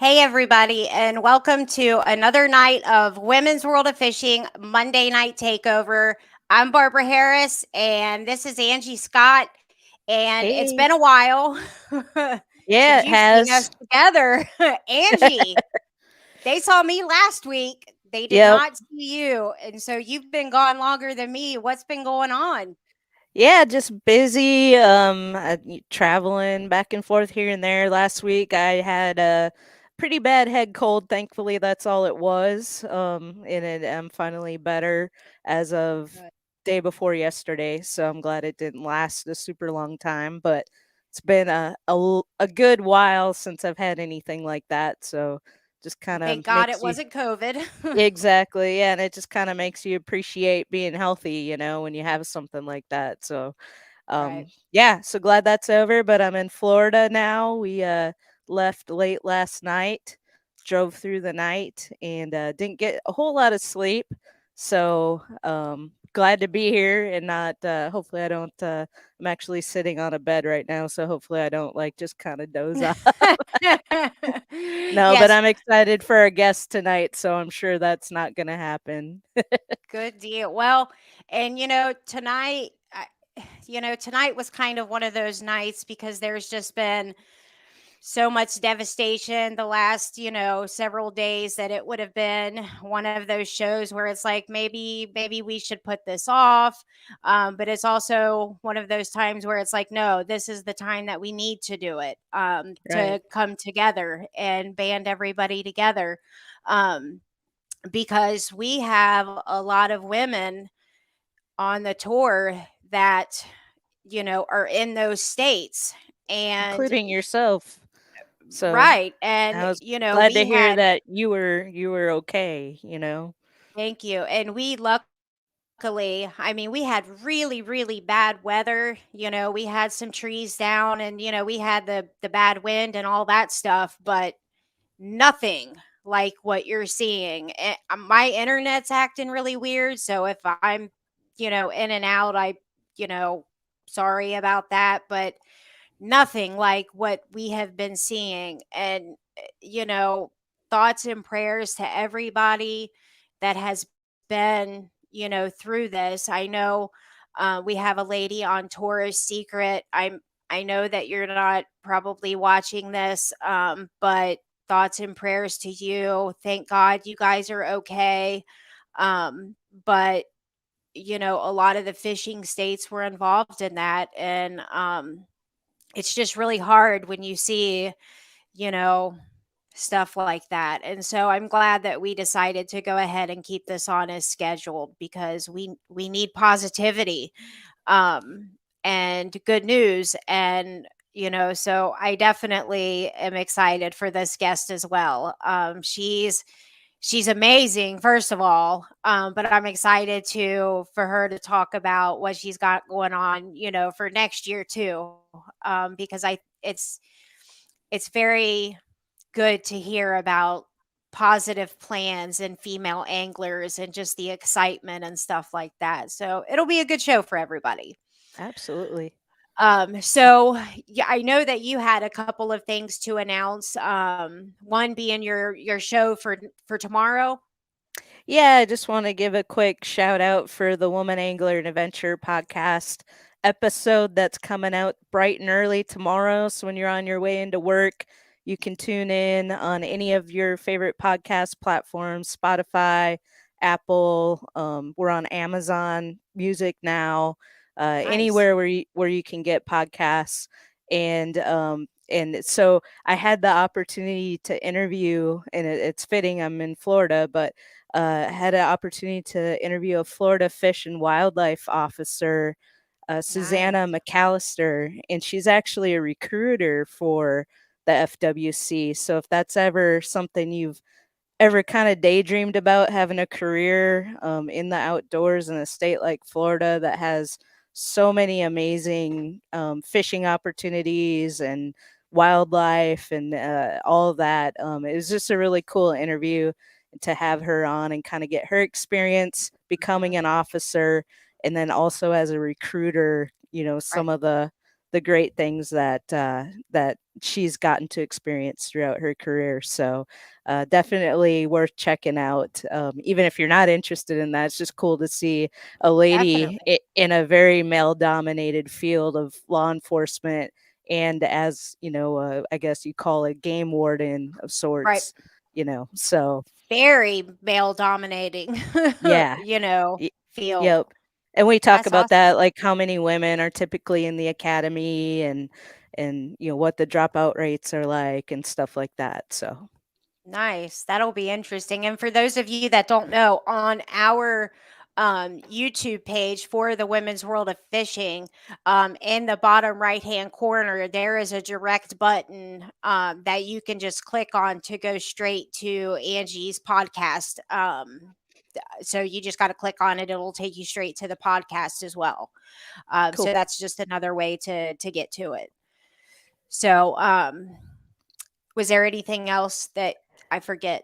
Hey, everybody, and welcome to another night of Women's World of Fishing Monday Night Takeover. I'm Barbara Harris, and this is Angie Scott. And it's Hey. been a while Yeah, since it you've seen has. us together. Angie, they saw me last week. They did Yep. not see you. And so you've been gone longer than me. What's been going on? Yeah, just busy, traveling back and forth here and there. Last week I had a pretty bad head cold. Thankfully, that's all it was. I'm finally better as of Good. day before yesterday. So I'm glad it didn't last a super long time, but it's been a good while since I've had anything like that. So just kind of Thank God it makes you. wasn't COVID. Exactly, yeah, and it just kinda makes you appreciate being healthy, when you have something like that, so, Right. yeah, so glad that's over, but I'm in Florida now. We, left late last night, drove through the night, and, didn't get a whole lot of sleep, so, glad to be here and not, hopefully I don't, I'm actually sitting on a bed right now, so hopefully I don't, like, just kinda doze off. No, but Yes, I'm excited for our guest tonight, so I'm sure that's not gonna happen. good deal. Well, and tonight, tonight was kind of one of those nights because there's just been so much devastation the last, several days that it would have been one of those shows where it's like maybe we should put this off. But it's also one of those times where it's like, no, this is the time that we need to do it, Right. to come together and band everybody together. Um, because we have a lot of women on the tour that are in those states. And Including yourself. So, right, and I was glad to we hear had, that you were okay. thank you, and we luckily, I mean, we had really really bad weather. We had some trees down, and we had the bad wind and all that stuff, but nothing like what you're seeing. My internet's acting really weird, so if I'm, in and out, you know, sorry about that, but nothing like what we have been seeing. And, thoughts and prayers to everybody that has been, through this. I know we have a lady on Taurus Secret. I know that you're not probably watching this, but thoughts and prayers to you. Thank God you guys are okay. But a lot of the fishing states were involved in that, and it's just really hard when you see, you know, stuff like that. And so I'm glad that we decided to go ahead and keep this on as scheduled because we need positivity, um and good news. And so I definitely am excited for this guest as well. She's amazing, first of all, but I'm excited to for her to talk about what she's got going on, for next year too, because I it's very good to hear about positive plans and female anglers and just the excitement and stuff like that. So it'll be a good show for everybody. Absolutely. So yeah, I know that you had a couple of things to announce. One being your show for tomorrow. Yeah, I just wanna give a quick shout out for the Woman Angler and Adventure podcast episode that's coming out bright and early tomorrow, so when you're on your way into work, you can tune in on any of your favorite podcast platforms, Spotify, Apple, we're on Amazon Music now, Nice. anywhere where you can get podcasts, and so I had the opportunity to interview, and it's fitting I'm in Florida, but had an opportunity to interview a Florida Fish and Wildlife officer, Susanna Nice. McAllister, and she's actually a recruiter for the FWC. So if that's ever something you've ever kind of daydreamed about having a career in the outdoors in a state like Florida that has so many amazing fishing opportunities and wildlife and all of that. It was just a really cool interview to have her on and kind of get her experience becoming Mhm. an officer and then also as a recruiter, some Right. of the the great things that she's gotten to experience throughout her career. So definitely worth checking out. Even if you're not interested in that, it's just cool to see a lady Definitely. in a very male dominated field of law enforcement. And as you know, I guess you call it game warden of Right. sorts, so Very male dominating, yeah. you know, Y- field. yep. And we talk That's about awesome. that, like how many women are typically in the academy, and what the dropout rates are like and stuff like that. So Nice. That'll be interesting. And for those of you that don't know, on our YouTube page for the Women's World of Fishing, in the bottom right hand corner, there is a direct button that you can just click on to go straight to Angie's podcast. So you just got to click on it; it'll take you straight to the podcast as well. So cool. that's just another way to get to it. So, was there anything else that I forget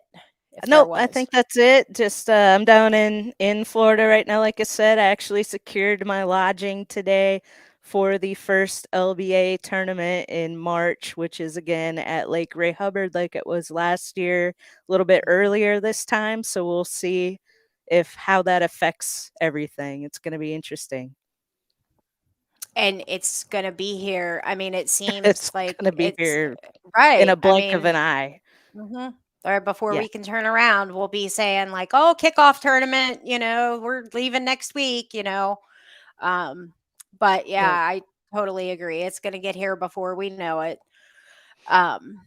if there Nope, I was? think that's it. Just I'm down in Florida right now. Like I said, I actually secured my lodging today for the first LBA tournament in March, which is again at Lake Ray Hubbard, like it was last year, a little bit Mhm. earlier this time. So we'll see if how that affects everything. It's going to be interesting. And it's gonna be here. I mean, it seems It's like going to be it's here in right. a I blink of mean, an eye. mhm. Or before Yeah. we can turn around, we'll be saying like, "Oh, kickoff tournament, we're leaving next week." Um, but yeah, Yep. I totally agree. It's gonna get here before we know it. Um,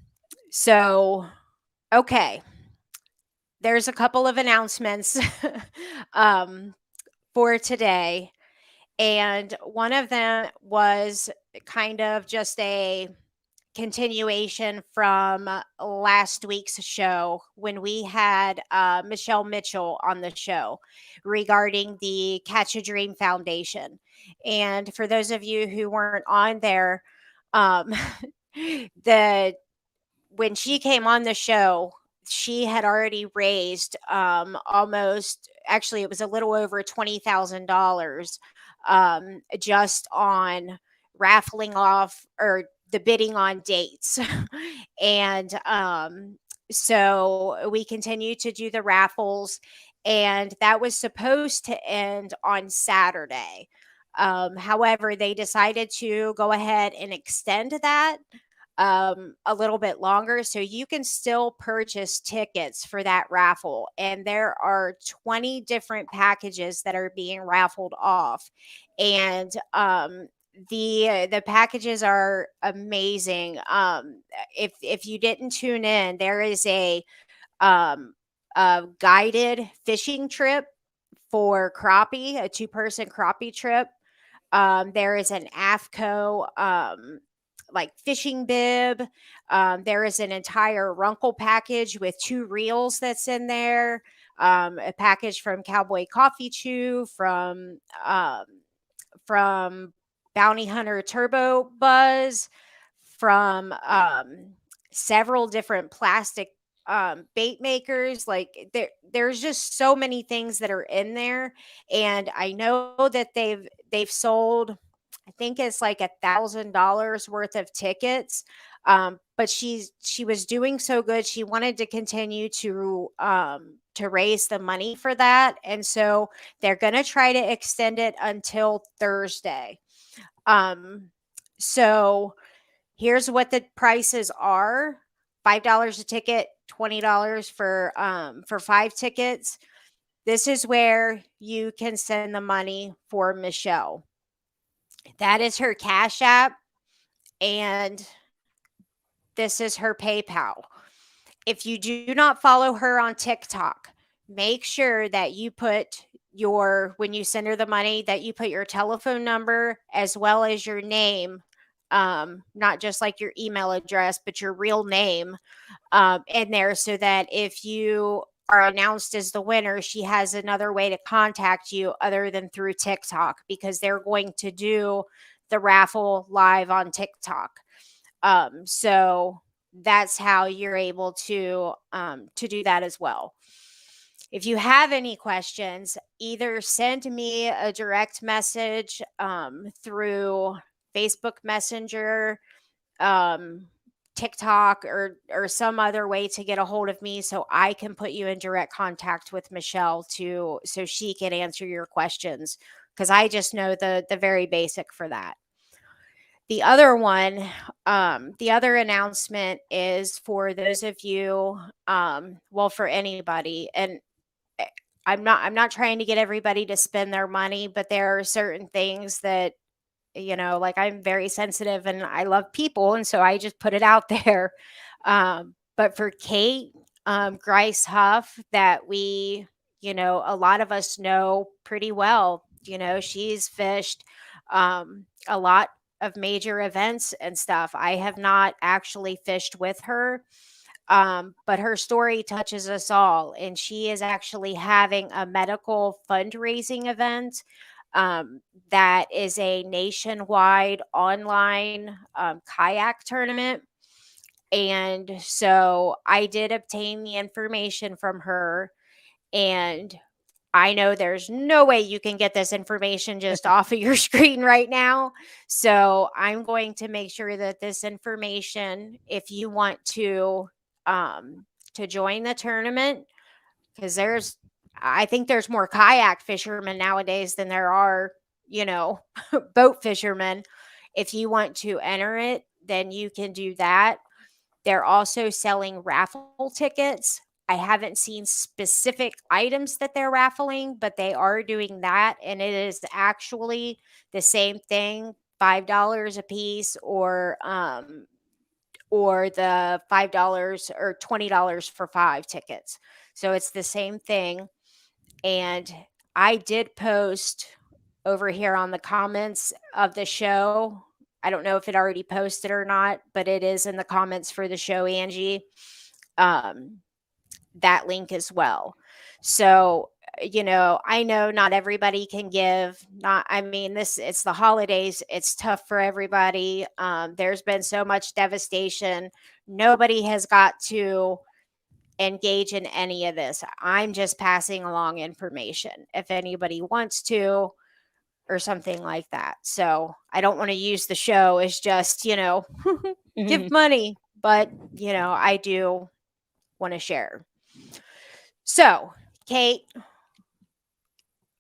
so okay, there's a couple of announcements um, for today. And one of them was kind of just a continuation from last week's show when we had Michelle Mitchell on the show regarding the Catch a Dream Foundation. And for those of you who weren't on there, um, the when she came on the show, she had already raised almost, actually, it was a little over $20,000 just on raffling off or the bidding on dates. And so we continue to do the raffles, and that was supposed to end on Saturday. However, they decided to go ahead and extend that a little bit longer. So you can still purchase tickets for that raffle. And there are 20 different packages that are being raffled off. And the packages are amazing. If you didn't tune in, there is um, a guided fishing trip for crappie, a two-person crappie trip. There is an AFCO like fishing bib. There is an entire Runcl package with 2 reels that's in there. A package from Cowboy Coffee Chew, from Bounty Hunter Turbo Buzz, from several different plastic bait makers. Like there's just so many things that are in there, and I know that they've sold, I think it's like $1,000 worth of tickets. But she was doing so good. She wanted to continue to raise the money for that. And so they're gonna try to extend it until Thursday. Um, so here's what the prices are: $5 a ticket, $20 for 5 tickets. This is where you can send the money for Michelle. That is her Cash App, and this is her PayPal. If you do not follow her on TikTok, make sure that you put when you send her the money, that you put your telephone number as well as your name, not just like your email address, but your real name in there, so that if you are announced as the winner, she has another way to contact you other than through TikTok, because they're going to do the raffle live on TikTok. So that's how you're able to do that as well. If you have any questions, either send me a direct message through Facebook Messenger, um, TikTok, or some other way to get a hold of me so I can put you in direct contact with Michelle so she can answer your questions, because I just know the very basic for that. The other one, the other announcement is for those of you, well, for anybody, and eh, I'm not trying to get everybody to spend their money, but there are certain things that, like, I'm very sensitive and I love people, and so I just put it out there. But for Kate, Grice Huff, that a lot of us know pretty well. She's fished a lot of major events and stuff. I have not actually fished with her, but her story touches us all. And she is actually having a medical fundraising event, that is a nationwide online kayak tournament. And so I did obtain the information from her, and I know there's no way you can get this information just off of your screen right now. So I'm going to make sure that this information, if you want to join the tournament, because I think there's more kayak fishermen nowadays than there are, boat fishermen. If you want to enter it, then you can do that. They're also selling raffle tickets. I haven't seen specific items that they're raffling, but they are doing that. And it is actually the same thing, $5 a piece, or the $5 or $20 for 5 tickets. So it's the same thing. And I did post over here on the comments of the show. I don't know if it already posted or not, but it is in the comments for the show, Angie. Um, that link as well. So, I know not everybody can give. Not, I mean, it's the holidays. It's tough for everybody. There's been so much devastation. Nobody has got to engage in any of this. I'm just passing along information if anybody wants to, or something like that. So I don't want to use the show as just, give money, but, I do want to share. So, Kate,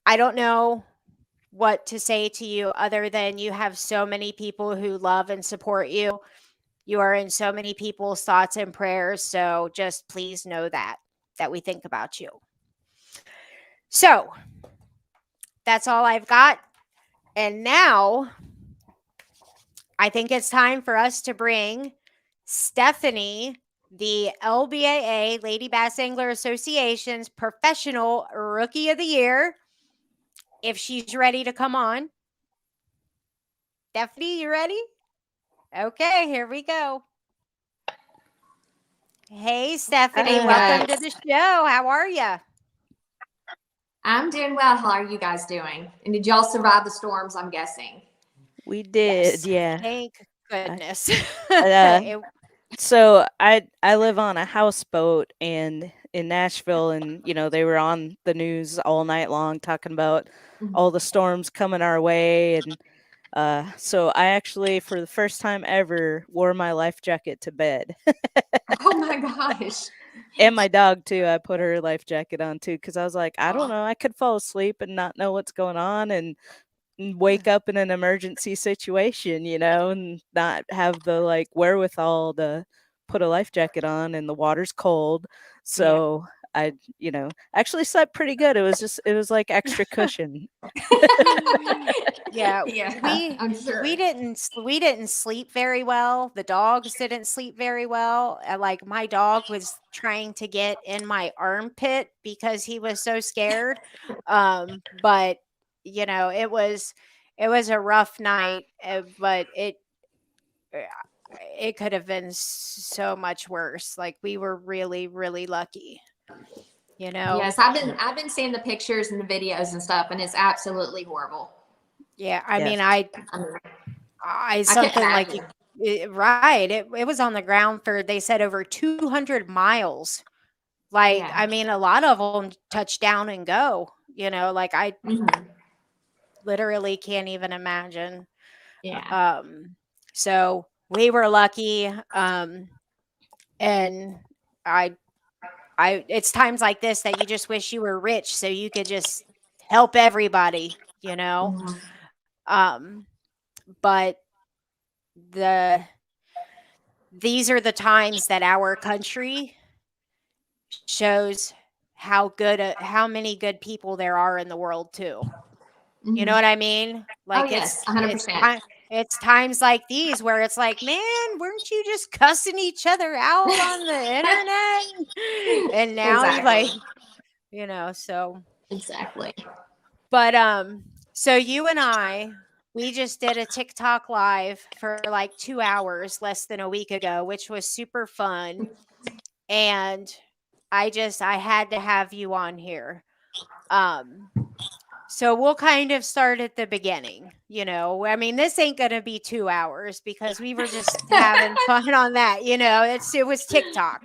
I don't know what to say to you other than you have so many people who love and support you. You are in so many people's thoughts and prayers. So just please know that we think about you. So that's all I've got. And now I think it's time for us to bring Stephanie, the LBAA, Lady Bass Angler Association's Professional Rookie of the Year, if she's ready to come on. Stephanie, you ready? Okay, here we go. Hey, Stephanie, Hey, welcome to guys. the show. How are you? I'm doing well. How are you guys doing? And did y'all survive the storms, I'm guessing? We did, Yes, yeah. thank goodness. Uh, It- so I live on a houseboat and in Nashville, and they were on the news all night long talking about all the storms coming our way, and so I actually, for the first time ever, wore my life jacket to bed. Oh my gosh. And my dog too. I put her life jacket on too because I was like, I don't Aw. know, I could fall asleep and not know what's going on, and wake up in an emergency situation, and not have the wherewithal to put a life jacket on, and the water's cold. So I, actually slept pretty good. It was like extra cushion. yeah, Yeah, we I'm sure. we didn't sleep very well. The dogs didn't sleep very well. Like, my dog was trying to get in my armpit because he was so scared. But it was a rough night, but uh, it could have been so much worse. Like, we were really, really lucky. Yes, I've been seeing the pictures and the videos and stuff, and it's absolutely horrible. Yeah, I Yes. mean, I mean, I I can't something like imagine. right. It was on the ground for, they said, over 200 miles. Like, Yeah. I mean, a lot of them touch down and go. Like, I Mhm. literally can't even imagine. Yeah. So we were lucky. And I it's times like this that you just wish you were rich so you could just help everybody, you know. Mhm. But the these are the times that our country shows how many good people there are in the world too. You know Mhm. what I mean? Oh Like yes, 100%. it's times like these where it's like, man, weren't you just cussing each other out on the internet? And now you like, Exactly. so Exactly. but so you and we just did a TikTok live for like 2 hours less than a week ago, which was super fun. And I had to have you on here. Um So we'll kind of start at the beginning, I mean, this ain't going to be 2 hours because we were just having fun on that, it was TikTok.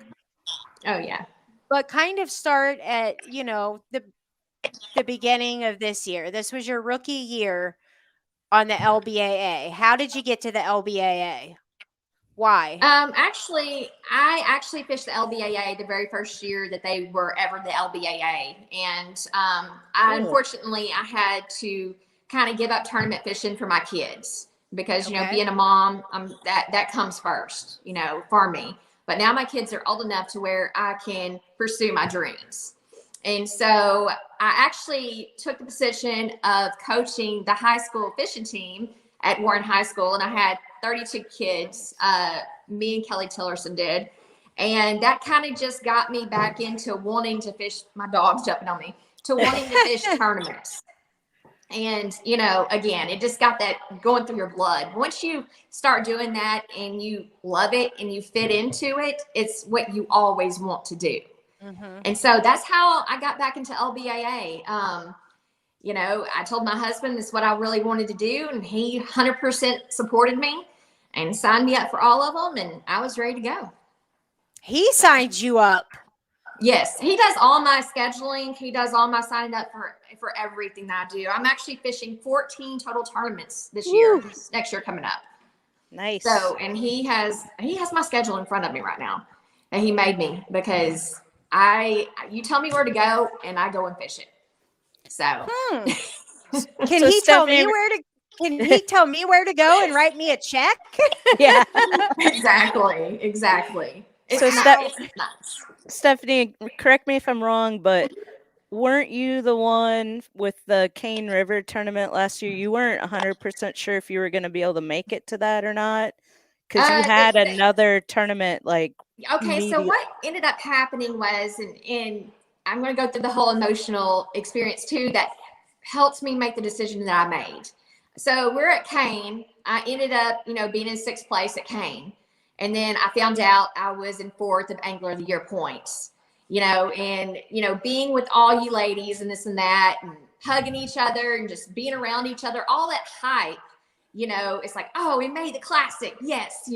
Oh yeah. But kind of start at, the beginning of this year. This was your rookie year on the LBAA. How did you get to the LBAA? Why? I actually fished the LBAA the very first year that they were ever the LBAA, and Cool. I had to kind of give up tournament fishing for my kids because Okay. being a mom, that comes first, for me. But now my kids are old enough to where I can pursue my dreams, and so I actually took the position of coaching the high school fishing team at Warren High School, and I had 32 kids. Me and Kelly Tillerson did. And that kind of just got me back into wanting to fish. My dog's jumping on me, to wanting to fish tournaments. And, again, it just got that going through your blood. Once you start doing that and you love it and you fit into it, it's what you always want to do. Mm-hmm. And so that's how I got back into LBAA. I told my husband this is what I really wanted to do, and he 100% supported me and signed me up for all of them, and I was ready to go. He signed you up. Yes, he does all my scheduling. He does all my signing up for everything that I do. I'm actually fishing 14 total tournaments this year, next year coming up. Nice. So, and he has my schedule in front of me right now, and he made me because you tell me where to go and I go and fish it. So, Can So he tell Stephanie, me where to Can he tell me where to go and write me a check? yeah. exactly. It's So nice. It's nice. Stephanie, correct me if I'm wrong, but weren't you the one with the Cane River tournament last year? You weren't 100% sure if you were going to be able to make it to that or not, because you had another tournament like Okay, so what ended up happening was, and I'm going to go through the whole emotional experience too that helped me make the decision that I made. So we're at Cane. I ended up, being in 6th place at Cane. And then I found out I was in 4th of Angler of the Year points, and, being with all you ladies and this and that, and hugging each other and just being around each other, all that hype, it's like, oh, we made the classic. Yes.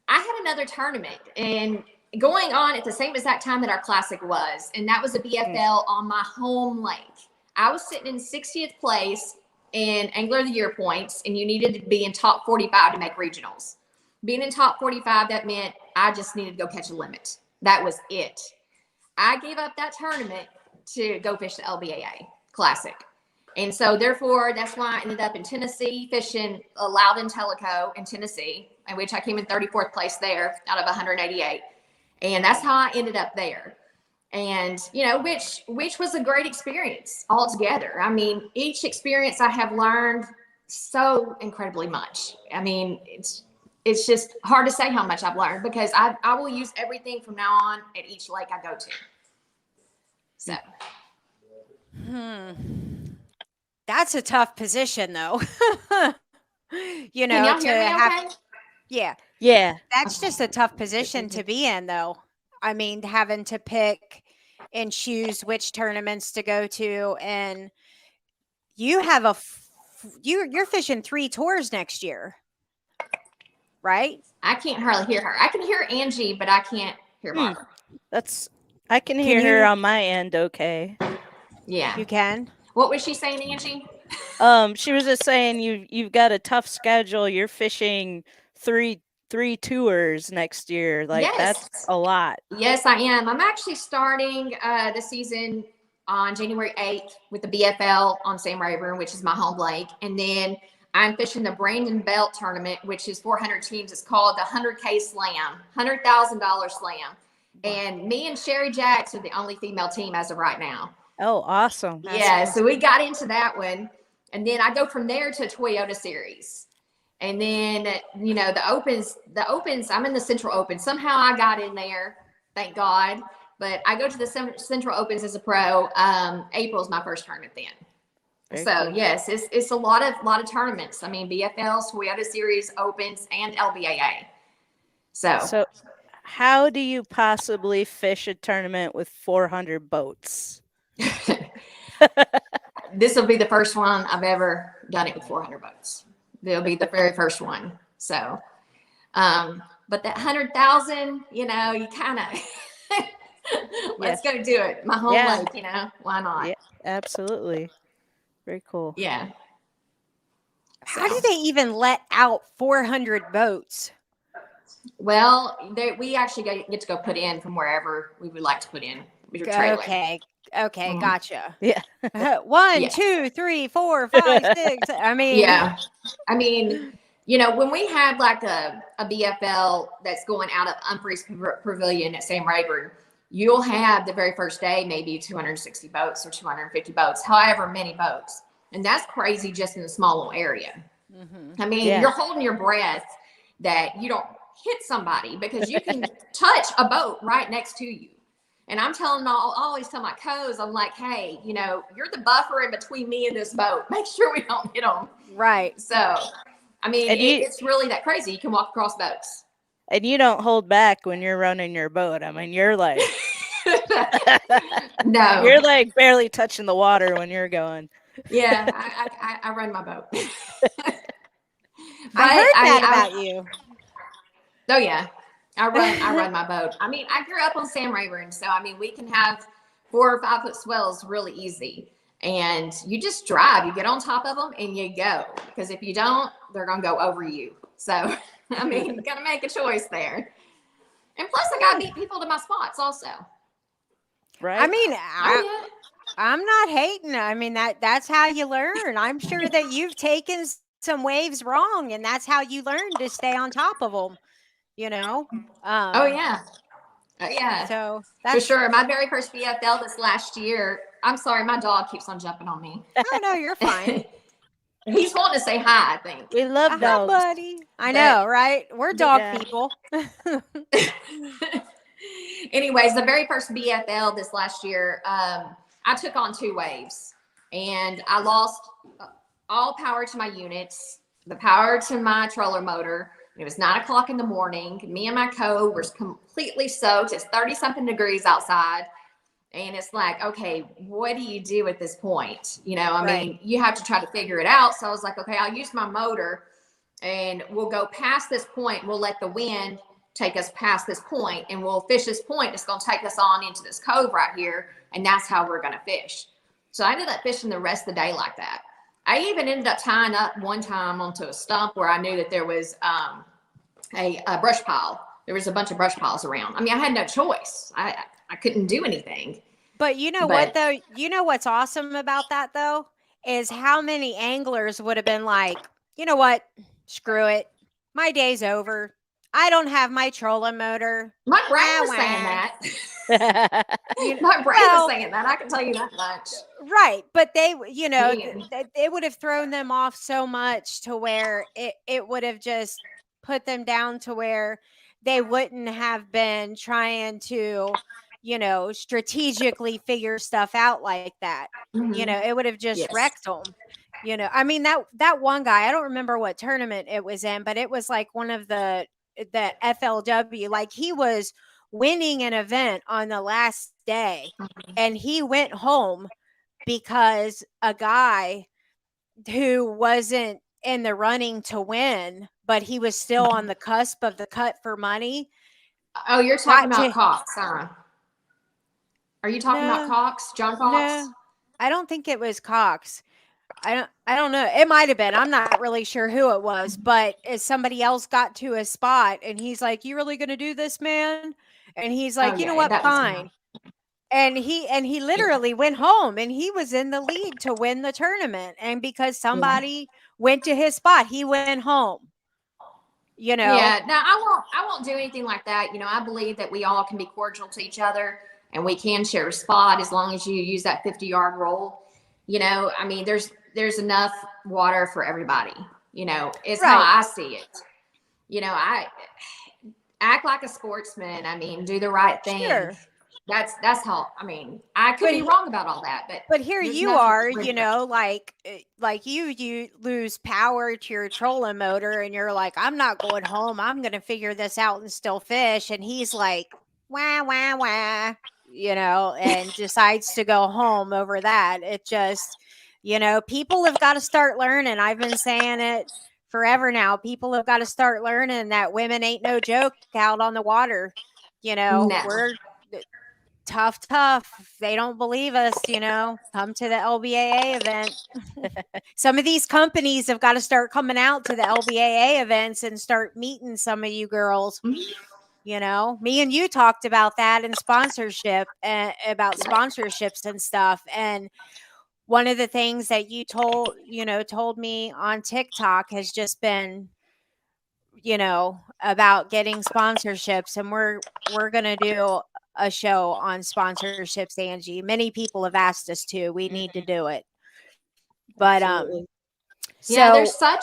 I had another tournament and going on at the same exact time that our classic was, and that was a BFL on my home lake. I was sitting in 60th place in Angler of the Year points, and you needed to be in top 45 to make regionals. Being in top 45, that meant I just needed to go catch a limit. That was it. I gave up that tournament to go fish the LBAA Classic. And so, therefore, that's why I ended up in Tennessee fishing Loudon Tellico in Tennessee, in which I came in 34th place there out of 188. And that's how I ended up there. And, which was a great experience altogether. I mean, each experience I have learned so incredibly much. I mean, it's just hard to say how much I've learned because I will use everything from now on at each lake I go to. So. That's a tough position, though. Can y'all to hear me have, okay? yeah, Yeah. that's just a tough position to be in, though. I mean, having to pick and choose which tournaments to go to, and you have you're fishing 3 tours next year, right? I can't hardly hear her. I can hear Angie, but I can't hear Barbara. I can hear her on my end okay. Yeah. You can. What was she saying, Angie? She was just saying you've got a tough schedule. You're fishing three tours next year. Like that's Yes. a lot. Yes, I am. I'm actually starting the season on January 8th with the BFL on Sam Rayburn, which is my home lake. And then I'm fishing the Brandon Belt tournament, which is 400 teams. It's called the 100K Slam, $100,000 Slam. And me and Sherry Jacks are the only female team as of right now. Oh, awesome. Yeah, so we got into that one. And then I go from there to Toyota Series. And then, you know, the opens, I'm in the Central Open. Somehow I got in there, thank God. But I go to the Central Opens as a pro. April's my first tournament then. Very So cool. yes, it's a lot of tournaments. I mean, BFLs, Toyota Series, Opens, and LBAA. So how do you possibly fish a tournament with 400 boats? This will be the first one I've ever done it with 400 boats. It'll be the very first one. So, but that 100,000, you know, you kind of let's go do it. My home lake, you know, why not? Yeah, absolutely. Very cool. Yeah. How do they even let out 400 boats? Well, we actually get to go put in from wherever we would like to put in with your trailer. Okay, gotcha. Yeah. 1, 2, 3, 4, 5, 6. I mean, yeah. I mean, you know, when we have like a BFL that's going out of Humphreys Pavilion at Sam Rayburn, you'll have the very first day maybe 260 boats or 250 boats, however many boats. And that's crazy just in a small little area. Mm-hmm. I mean, you're holding your breath that you don't hit somebody because you can touch a boat right next to you. And I'm telling I always tell my co's, I'm like, hey, you know, you're the buffer in between me and this boat. Make sure we don't hit them. Right. So, I mean, it's really that crazy. You can walk across boats. And you don't hold back when you're running your boat. I mean, you're like, no, you're like barely touching the water when you're going. Yeah, I run my boat. I heard that about you. Oh yeah, I run my boat. I mean, I grew up on Sam Rayburn, so I mean, we can have 4 or 5 foot swells really easy, and you just drive. You get on top of them and you go. Because if you don't, they're gonna go over you. So I mean, you gotta make a choice there. And plus, I gotta beat people to my spots also. Right. I mean, I'm not hating. I mean, that's how you learn. I'm sure that you've taken some waves wrong, and that's how you learn to stay on top of them. You know. Oh yeah. Yeah. So that's for sure. My very first BFL this last year. I'm sorry, my dog keeps on jumping on me. Oh no, you're fine. He's wanting to say hi, I think. We love dogs. Hi, buddy. I know, right? We're dog people. Anyways, the very first BFL this last year, I took on 2 waves, and I lost all power to my units, the power to my troller motor. It was 9 o'clock in the morning. Me and my co were completely soaked. It's 30-something degrees outside. And it's like, okay, what do you do at this point? You know, I mean, you have to try to figure it out. So I was like, okay, I'll use my motor and we'll go past this point. We'll let the wind take us past this point and we'll fish this point. It's going to take us on into this cove right here. And that's how we're going to fish. So I ended up fishing the rest of the day like that. I even ended up tying up one time onto a stump where I knew that there was a brush pile. There was a bunch of brush piles around. I mean, I had no choice. I couldn't do anything. But you know what, though? You know what's awesome about that, though, is how many anglers would have been like, you know what? Screw it. My day's over. I don't have my trolling motor. My brain was saying that. My brain was saying that. I can tell you that much. Right. But they, you know, they would have thrown them off so much to where it would have just put them down to where they wouldn't have been trying to, you know, strategically figure stuff out like that. Mm-hmm. You know, it would have just wrecked them. You know, I mean, that one guy, I don't remember what tournament it was in, but it was like one of the FLW, like he was winning an event on the last day and he went home because a guy who wasn't in the running to win, but he was still on the cusp of the cut for money. Oh, you're talking about Cox, huh? Are you talking about Cox, John Cox? No, I don't think it was Cox. I don't know. It might have been. I'm not really sure who it was, but as somebody else got to a spot and he's like, "You really going to do this, man?" And he's Oh like, "You know yeah, what? that was him. Fine." And he literally went home and he was in the lead to win the tournament. And because somebody went to his spot, he went home. You know. Yeah, no, I won't do anything like that. I believe that we all can be cordial to each other and we can share a spot as long as you use that 50-yard rule. I mean, there's enough water for everybody. It's how Right. I see it. I act like a sportsman. I mean, do the right thing. Sure. That's how, I mean, I could be wrong about all that, But here there's you nothing are, for like you lose power to your trolling motor and you're like, I'm not going home. I'm going to figure this out and still fish. And he's like, wah, wah, wah, and decides to go home over that. It just, people have got to start learning. I've been saying it forever now. People have got to start learning that women ain't no joke out on the water. No. We're tough. If they don't believe us, come to the LBAA event. Some of these companies have got to start coming out to the LBAA events and start meeting some of you girls. Me and you talked about that in sponsorship, about sponsorships and stuff. And one of the things that you told me on TikTok has just been, about getting sponsorships. And we're going to do a show on sponsorships, Angie. Many people have asked us to. We need to do it. But Absolutely. Yeah, so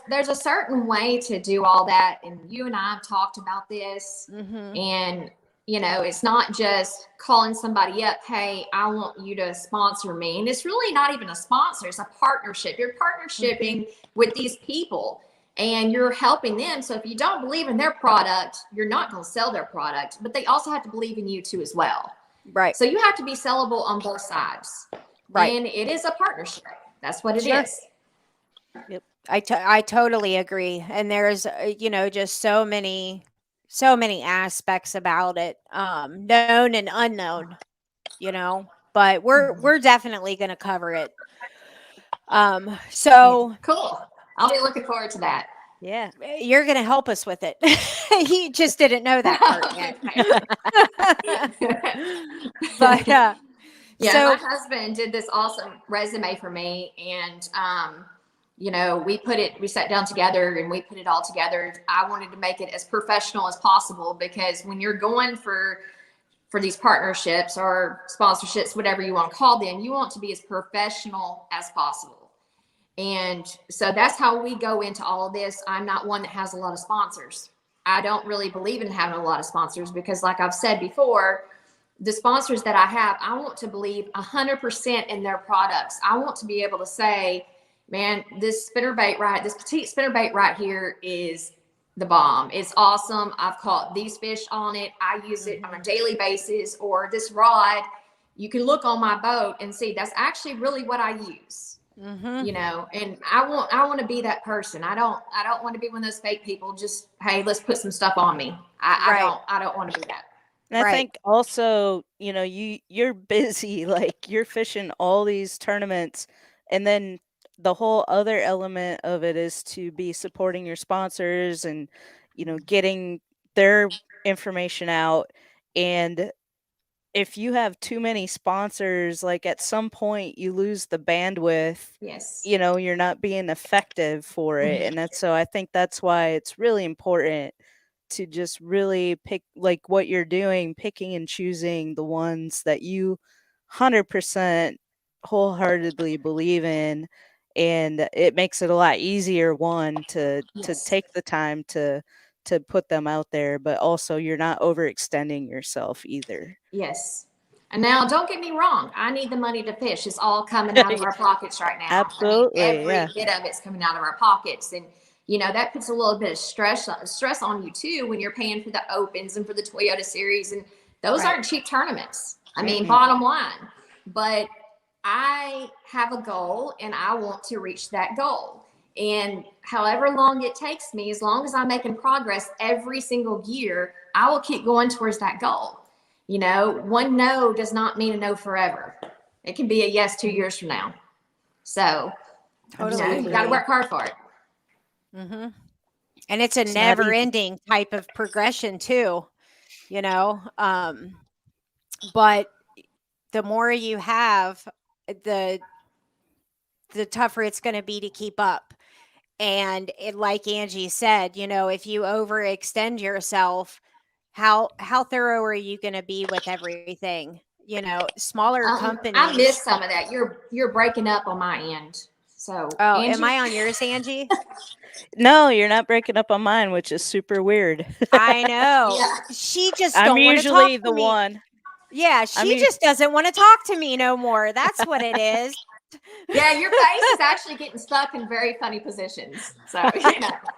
there's a certain way to do all that, and you and I have talked about this. And it's not just calling somebody up, hey, I want you to sponsor me. And it's really not even a sponsor, it's a partnership. You're partnershiping with these people and you're helping them. So if you don't believe in their product, you're not going to sell their product, but they also have to believe in you too as well. Right. So you have to be sellable on both sides. Right. And it is a partnership. That's what it Sure. is. Yep. I totally agree. And there's, just so many aspects about it, known and unknown, but we're definitely going to cover it. So Cool. I'll be looking forward to that. Yeah. you're going to help us with it. He just didn't know that part yet. But yeah, so my husband did this awesome resume for me, and we sat down together and we put it all together. I wanted to make it as professional as possible, because when you're going for these partnerships or sponsorships, whatever you want to call them, you want to be as professional as possible. And so that's how we go into all of this. I'm not one that has a lot of sponsors. I don't really believe in having a lot of sponsors, because like I've said before, the sponsors that I have, I want to believe 100% in their products. I want to be able to say, man, this petite spinnerbait right here is the bomb. It's awesome. I've caught these fish on it. I use it on a daily basis. Or this rod, you can look on my boat and see that's actually really what I use. And I want to be that person. I don't want to be one of those fake people. Just, hey, let's put some stuff on me. I don't want to be that. And I think also, you're busy, like you're fishing all these tournaments, and then the whole other element of it is to be supporting your sponsors and, getting their information out. And if you have too many sponsors, like at some point you lose the bandwidth. Yes. You're not being effective for it. And so I think that's why it's really important to just really pick, like what you're doing, picking and choosing the ones that you 100% wholeheartedly believe in. And it makes it a lot easier, one, to take the time to put them out there, but also you're not overextending yourself either. Yes. And now, don't get me wrong, I need the money to fish. It's all coming out of our pockets right now. Absolutely. Every bit of it's coming out of our pockets. And, that puts a little bit of stress on you too, when you're paying for the Opens and for the Toyota Series. And those aren't cheap tournaments. I mean, bottom line. But I have a goal and I want to reach that goal. And however long it takes me, as long as I'm making progress every single year, I will keep going towards that goal. One no does not mean a no forever. It can be a yes 2 years from now. So, Totally you got to agree. work hard for it. Mm-hmm. And it's a It's not easy. never-ending type of progression too, but the more you have, the tougher it's going to be to keep up. And like Angie said, if you overextend yourself, how thorough are you going to be with everything? Smaller I companies. missed some of that. You're breaking up on my end. So, Oh, Angie? am I on yours, Angie? No, you're not breaking up on mine, which is super weird. I know. Yeah. She just I'm don't want to talk usually to the me. one. Yeah, she just doesn't want to talk to me no more. That's what it is. Yeah, your face is actually getting stuck in very funny positions. So,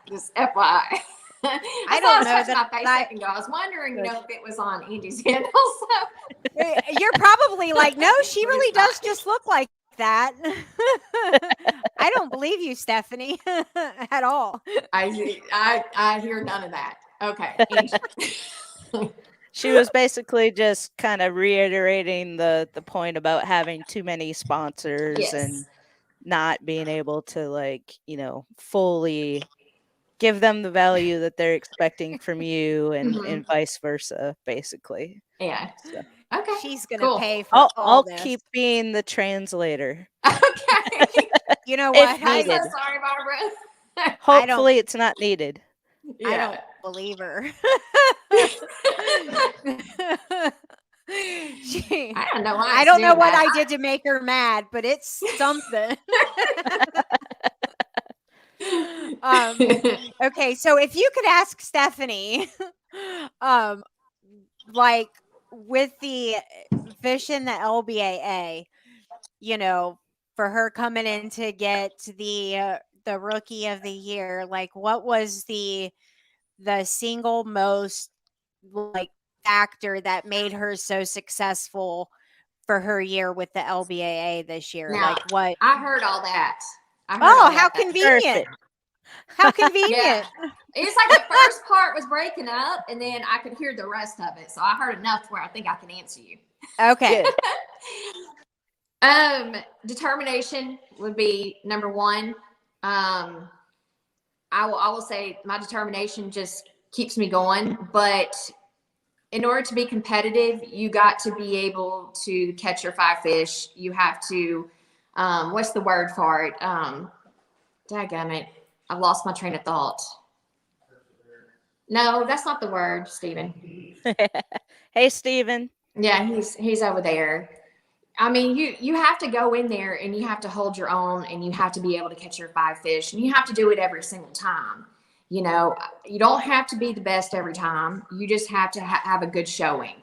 just FYI. I don't was know touching that my face a second ago. I was wondering, if it was on Angie's end also. You're probably like, no, she really does just look like that. I don't believe you, Stephanie, at all. I hear none of that. Okay, Angie. She was basically just kind of reiterating the point about having too many sponsors Yes. and not being able to fully give them the value that they're expecting from you and vice versa, basically. Yeah. So. Okay. She's gonna pay for all I'll this. keep being the translator. Okay. You know If what? needed. I'm so sorry, Barbara. Hopefully it's not needed. Yeah. I don't believe her. I don't know why. I don't know what I did to make her mad, but it's something. Okay, so if you could ask Stephanie, like with the fish in the LBAA, for her coming in to get the rookie of the year, like what was the single most like factor that made her so successful for her year with the LBAA this year? Now, like what? I heard all that. How convenient. Perfect. How convenient. Yeah. It's like the first part was breaking up and then I could hear the rest of it. So I heard enough where I think I can answer you. Okay. Determination would be number one. I will say my determination just keeps me going, but in order to be competitive, you got to be able to catch your 5 fish. You have to, what's the word for it? Dadgummit, I've lost my train of thought. No, that's not the word, Stephen. Hey, Stephen. Yeah, he's over there. I mean, you have to go in there and you have to hold your own and you have to be able to catch your 5 fish and you have to do it every single time. You don't have to be the best every time. You just have to have a good showing.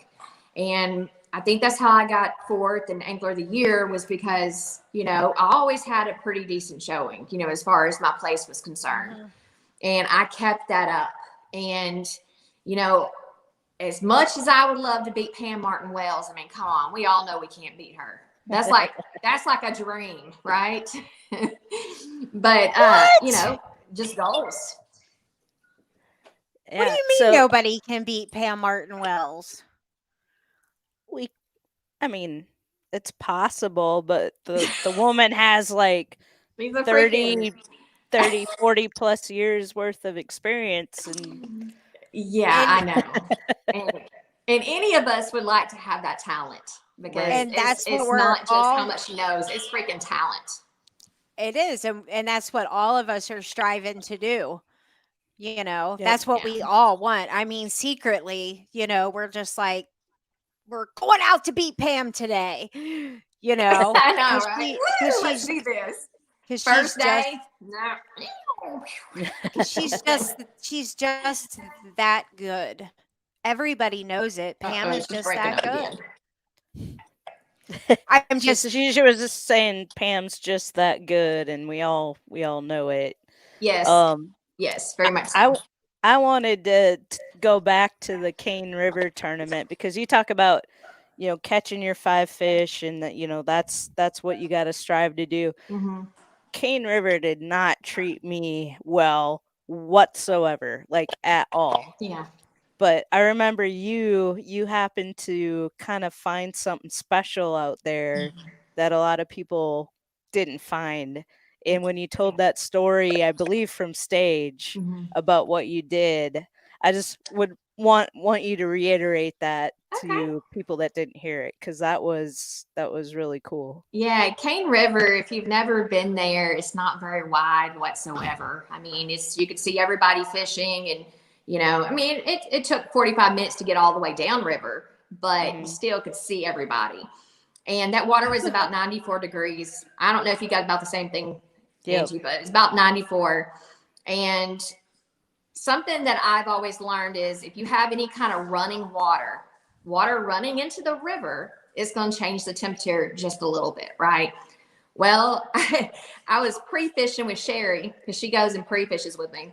And I think that's how I got 4th and Angler of the Year was because, I always had a pretty decent showing, as far as my place was concerned. Mm-hmm. And I kept that up. And, as much as I would love to beat Pam Martin Wells, I mean, come on, we all know we can't beat her. That's like a dream, right? But, just goals. Yeah, what do you mean nobody can beat Pam Martin Wells? It's possible, but the woman has like 30, 40 plus years worth of experience. And I know. and any of us would like to have that talent because it's not just how much she knows, it's freaking talent. It is. And that's what all of us are striving to do. That's what we all want. I mean, secretly, we're just like, we're going out to beat Pam today. I know, right? Let's do this. Because first day, no. she's just that good. Everybody knows it. Pam is just that good. I'm just. She was just saying Pam's just that good, and we all know it. Yes. Yes, very much so. I wanted to go back to the Cane River tournament because you talk about, catching your 5 fish and that, that's what you got to strive to do. Mm-hmm. Cane River did not treat me well whatsoever, like at all. Yeah. But I remember you happened to kind of find something special out there that a lot of people didn't find. And when you told that story, I believe from stage, about what you did, I just would want you to reiterate that Okay. to people that didn't hear it, because that was really cool. Yeah, Cane River, if you've never been there, it's not very wide whatsoever. I mean, you could see everybody fishing, and I mean, it took 45 minutes to get all the way down river, but you still could see everybody. And that water was about 94 degrees. I don't know if you got about the same thing, Angie, but it's about 94. And something that I've always learned is if you have any kind of running water running into the river, it's going to change the temperature just a little bit, right? Well, I was pre-fishing with Sherry because she goes and pre-fishes with me.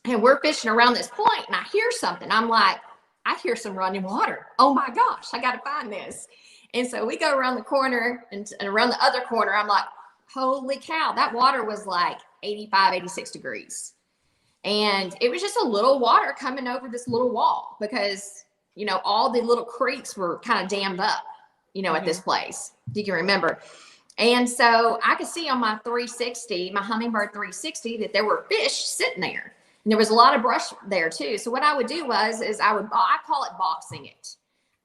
And we're fishing around this point, and I hear something. I'm like, I hear some running water. Oh my gosh, I got to find this. And so we go around the corner and around the other corner. I'm like, holy cow, that water was like 85, 86 degrees. And it was just a little water coming over this little wall because, all the little creeks were kind of dammed up, at this place. You can remember. And so I could see on my 360, my Humminbird 360, that there were fish sitting there. And there was a lot of brush there too. So what I would do I call it boxing it.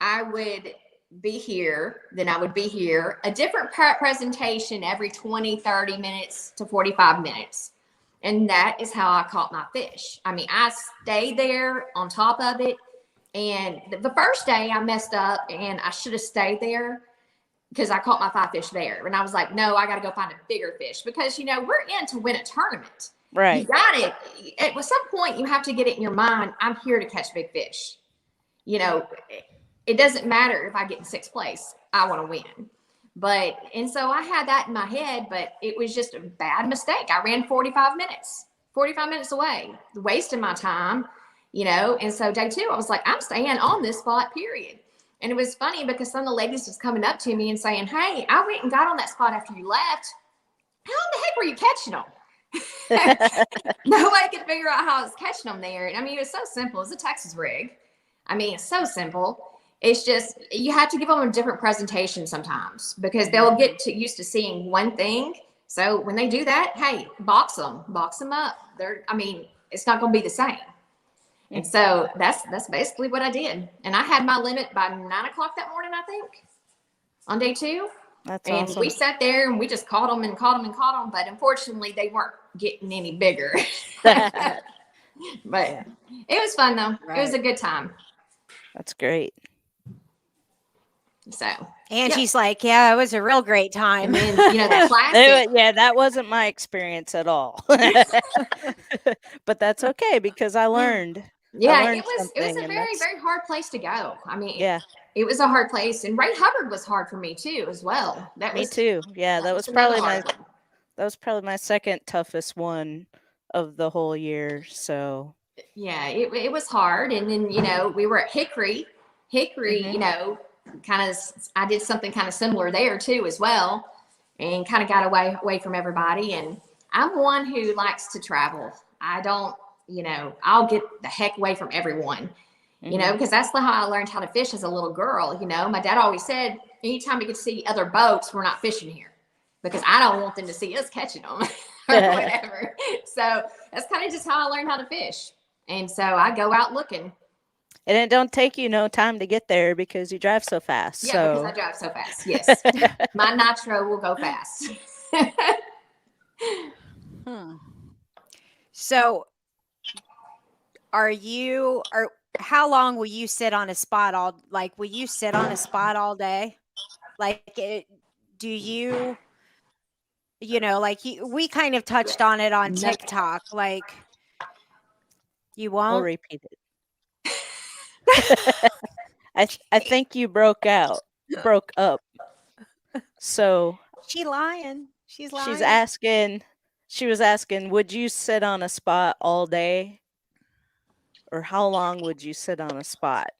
I would be here, then I would be here, a different presentation every 20, 30 minutes to 45 minutes. And that is how I caught my fish. I mean, I stayed there on top of it. And the first day I messed up and I should have stayed there because I caught my 5 fish there. And I was like, no, I got to go find a bigger fish because, we're in to win a tournament. Right. You got it. At some point, you have to get it in your mind, I'm here to catch big fish. It doesn't matter if I get in 6th place. I want to win. And so I had that in my head, but it was just a bad mistake. I ran 45 minutes away, wasting my time, and so day 2, I was like, I'm staying on this spot, period. And it was funny because some of the ladies was coming up to me and saying, hey, I went and got on that spot after you left. How in the heck were you catching them? Nobody could figure out how I was catching them there. And I mean, it was so simple. It's a Texas rig. I mean, it's so simple. It's just, you have to give them a different presentation sometimes because they'll get used to seeing one thing. So when they do that, hey, box them up. It's not going to be the same. And so that's basically what I did. And I had my limit by 9 o'clock that morning, I think, on day 2. That's and awesome. We sat there and we just caught them. But unfortunately, they weren't getting any bigger. But it was fun, though. Right. It was a good time. That's great. So Angie's like, yeah, it was a real great time. And then, the classic. That wasn't my experience at all. But that's okay because I learned. Yeah, it was a very, very hard place to go. I mean, it was a hard place. And Ray Hubbard was hard for me too, as well. Me too. Yeah, that was probably my second toughest one of the whole year. So yeah, it was hard. And then, we were at Hickory, kind of, I did something kind of similar there too, as well, and kind of got away from everybody. And I'm one who likes to travel. I don't, I'll get the heck away from everyone, because that's how I learned how to fish as a little girl. My dad always said, anytime we could see other boats, we're not fishing here because I don't want them to see us catching them or whatever. So that's kind of just how I learned how to fish. And so I go out looking. And it don't take you no time to get there because you drive so fast. Yeah, because I drive so fast. Yes. My nitro will go fast. So how long will you sit on a spot will you sit on a spot all day? Do you, we kind of touched on it on TikTok, you won't? I'll repeat it. I think you broke up. So She's lying. She was asking, would you sit on a spot all day? Or how long would you sit on a spot?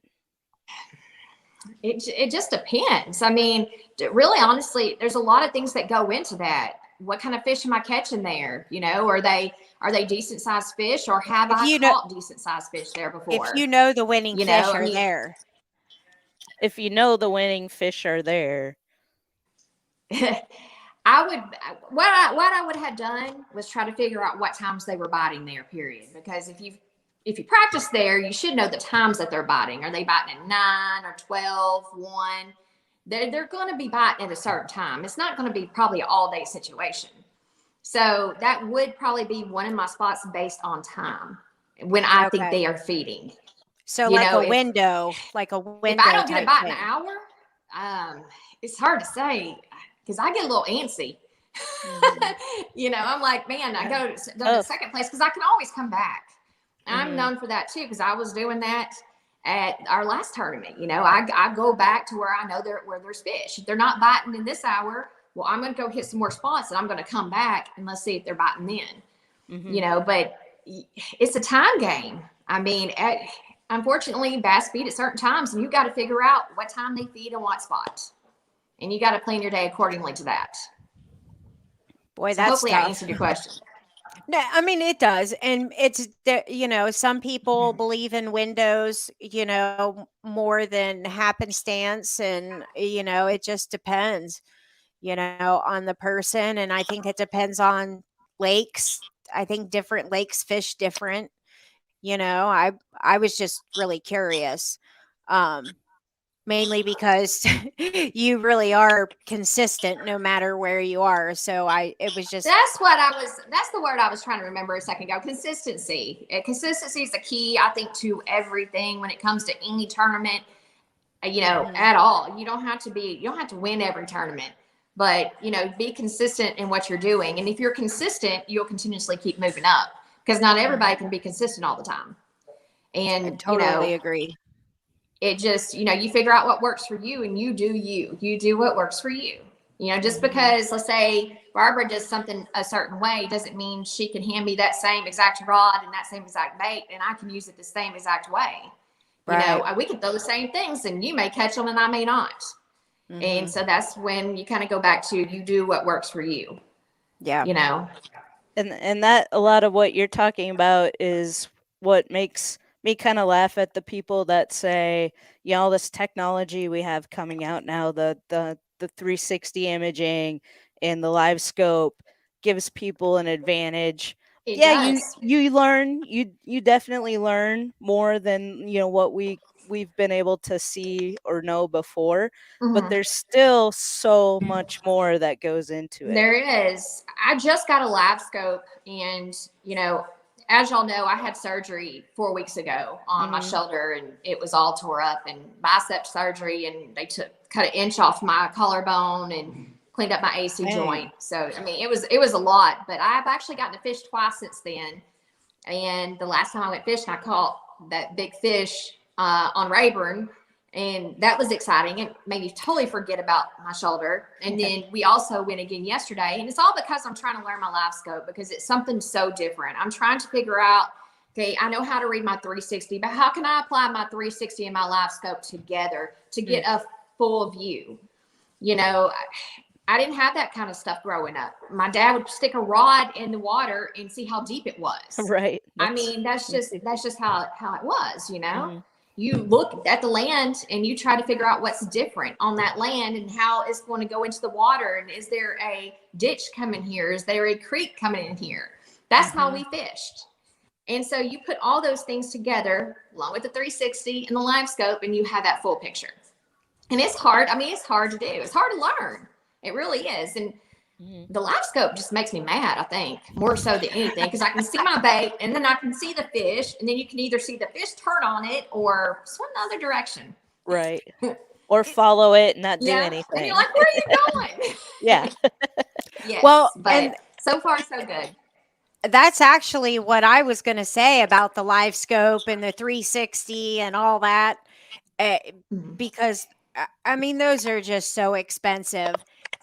It just depends. I mean, really, honestly, there's a lot of things that go into that. What kind of fish am I catching there? Are they decent sized fish, or have I caught decent sized fish there before? If the winning fish are there. If the winning fish are there. I would what I would have done was try to figure out what times they were biting there, period. Because if you practice there, you should know the times that they're biting. Are they biting at 9 or 12, 1? They're going to be biting at a certain time. It's not going to be probably an all day situation. So that would probably be one of my spots based on time when I think they are feeding. So like a window if I don't get a bite in an hour, it's hard to say because I get a little antsy. I'm like, man, I go to the second place because I can always come back. I'm known for that too because I was doing that at our last tournament. I go back to where I know where there's fish. If they're not biting in this hour, well, I'm going to go hit some more spots and I'm going to come back and let's see if they're biting then. But it's a time game. I mean, unfortunately, bass feed at certain times, and you got to figure out what time they feed and what spot, and you got to plan your day accordingly to that. Boy, so that's hopefully tough. I answered your question. No, I mean it does, and it's some people believe in windows, more than happenstance, and it just depends, on the person, and I think it depends on lakes. I think different lakes fish different. I was just really curious, mainly because you really are consistent no matter where you are. So it was just that's the word I was trying to remember a second ago. Consistency. Consistency is the key, I think, to everything when it comes to any tournament, at all. You don't have to win every tournament, but be consistent in what you're doing. And if you're consistent, you'll continuously keep moving up because not everybody can be consistent all the time. And I totally agree. It just, you figure out what works for you and you do what works for you. Just because, let's say Barbara does something a certain way doesn't mean she can hand me that same exact rod and that same exact bait and I can use it the same exact way. Right. We can throw the same things and you may catch them and I may not. And so that's when you kind of go back to you do what works for you. Yeah. And that a lot of what you're talking about is what makes me kind of laugh at the people that say, all this technology we have coming out now, the 360 imaging and the live scope gives people an advantage. It does. You learn, you definitely learn more than what we've been able to see or know before, but there's still so much more that goes into it. There is. I just got a live scope, and as y'all know, I had surgery 4 weeks ago on my shoulder, and it was all tore up, and bicep surgery, and they cut an inch off my collarbone and cleaned up my AC joint. So I mean, it was a lot, but I've actually gotten to fish twice since then. And the last time I went fishing, I caught that big fish on Rayburn, and that was exciting. It made me totally forget about my shoulder. And then we also went again yesterday, and it's all because I'm trying to learn my live scope because it's something so different. I'm trying to figure out, okay, I know how to read my 360, but how can I apply my 360 and my live scope together to get a full view? I didn't have that kind of stuff growing up. My dad would stick a rod in the water and see how deep it was. Right. I mean, that's just how it was, You look at the land and you try to figure out what's different on that land and how it's going to go into the water. And is there a ditch coming here? Is there a creek coming in here? That's how we fished. And so you put all those things together along with the 360 and the live scope, and you have that full picture. And it's hard. I mean, it's hard to do. It's hard to learn. It really is. And the live scope just makes me mad, I think, more so than anything, because I can see my bait and then I can see the fish, and then you can either see the fish turn on it or swim the other direction. Right. Or follow it and not do anything. And you're like, where are you going? Yeah. Yes. Well, but so far, so good. That's actually what I was going to say about the live scope and the 360 and all that, because I mean, those are just so expensive.